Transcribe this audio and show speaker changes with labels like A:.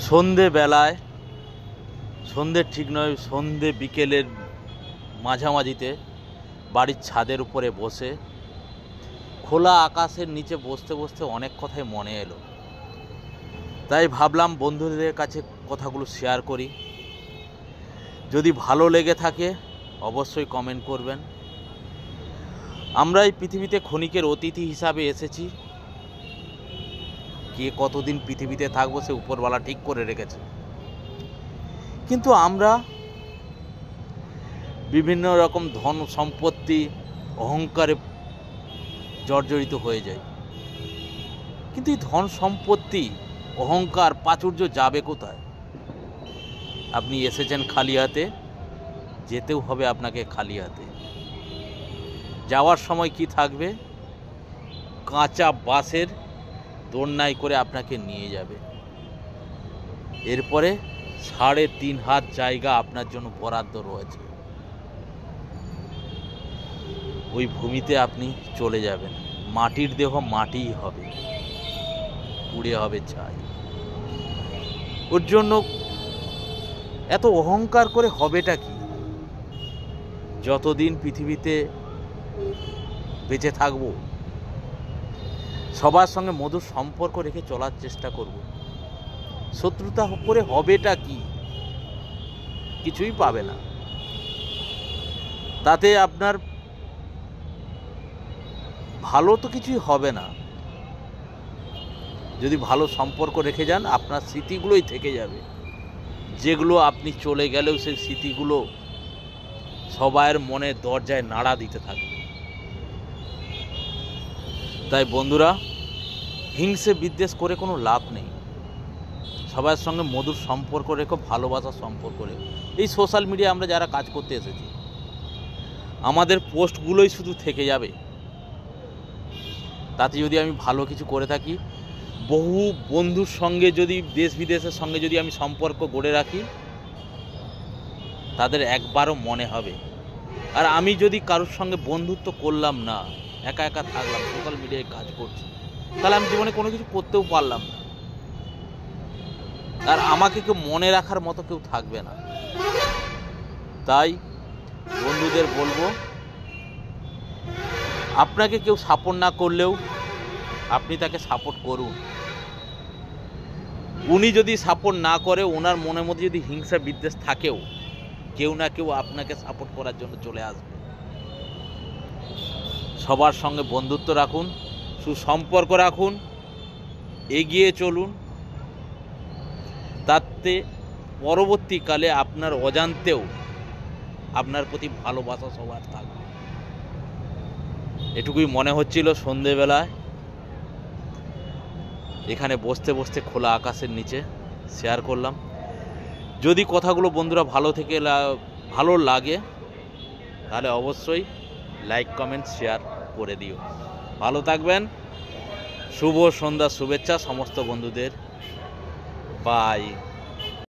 A: সন্ধেবেলায়, সন্ধে ঠিক নয়, সন্ধে বিকেলের মাঝামাঝিতে বাড়ির ছাদের উপরে বসে খোলা আকাশের নিচে বসতে বসতে অনেক কথাই মনে এলো। তাই ভাবলাম বন্ধুদের কাছে কথাগুলো শেয়ার করি। যদি ভালো লেগে থাকে অবশ্যই কমেন্ট করবেন। আমরা এই পৃথিবীতে ক্ষণিকের অতিথি হিসাবে এসেছি। কে কতদিন পৃথিবীতে থাকবো সে উপরওয়ালা ঠিক করে রেখেছে, কিন্তু আমরা বিভিন্ন রকম ধন সম্পত্তি অহংকারে জর্জরিত হয়ে যাই। কিন্তু এই ধন সম্পত্তি অহংকার প্রাচুর্য যাবে কোথায়? আপনি এসেছেন খালি হাতে, যেতেও হবে আপনাকে খালি হাতে। যাওয়ার সময় কি থাকবে? কাঁচা বাঁশের দোলনায় করে আপনাকে নিয়ে যাবে। এরপরে 3.5 হাত জায়গা আপনার জন্য বরাদ্দ রয়েছে। ওই ভূমিতে আপনি চলে যাবেন। মাটির দেহ মাটিই হবে, পুড়ে হবে ছাই। ওর জন্য এত অহংকার করে হবেটা কি? যতদিন পৃথিবীতে বেঁচে থাকবো সবার সঙ্গে মধুর সম্পর্ক রেখে চলার চেষ্টা করব। শত্রুতা করে হবেটা কি? কিছুই পাবে না। তাতে আপনার ভালো তো কিছুই হবে না। যদি ভালো সম্পর্ক রেখে যান আপনার স্মৃতিগুলোই থেকে যাবে, যেগুলো আপনি চলে গেলেও সেই স্মৃতিগুলো সবার মনে দরজায় নাড়া দিতে থাকবে। তাই বন্ধুরা, হিংসে বিদ্বেষ করে কোনো লাভ নেই। সবার সঙ্গে মধুর সম্পর্ক রেখো, ভালোবাসার সম্পর্ক রেখো। এই সোশ্যাল মিডিয়ায় আমরা যারা কাজ করতে এসেছি আমাদের পোস্টগুলোই শুধু থেকে যাবে। তাতে যদি আমি ভালো কিছু করে থাকি, বহু বন্ধুর সঙ্গে যদি দেশ বিদেশের সঙ্গে যদি আমি সম্পর্ক গড়ে রাখি, তাদের একবারও মনে হবে। আর আমি যদি কারোর সঙ্গে বন্ধুত্ব করলাম না, একা একা থাকলাম, সোশ্যাল মিডিয়ায় কাজ করছি, তাহলে আমি জীবনে কোনো কিছু করতেও পারলাম না। আর আমাকে কেউ মনে রাখার মতো কেউ থাকবে না। তাই বন্ধুদের বলবো, আপনাকে কেউ সাপোর্ট না করলেও আপনি তাকে সাপোর্ট করুন। উনি যদি সাপোর্ট না করে, ওনার মনের মধ্যে যদি হিংসা বিদ্বেষ থাকেও, কেউ না কেউ আপনাকে সাপোর্ট করার জন্য চলে আসবে। সবার সঙ্গে বন্ধুত্ব রাখুন, সুসম্পর্ক রাখুন, এগিয়ে চলুন। তাতে পরবর্তীকালে আপনার অজান্তেও আপনার প্রতি ভালোবাসা সবার থাকবে। এটুকুই মনে হচ্ছিল সন্ধেবেলায় এখানে বসতে বসতে খোলা আকাশের নিচে শেয়ার করলাম। যদি কথাগুলো বন্ধুরা ভালো লাগে তাহলে অবশ্যই লাইক কমেন্ট শেয়ার করে দিও। ভালো থাকবেন। শুভ সন্ধ্যা শুভেচ্ছা সমস্ত বন্ধুদের। বাই।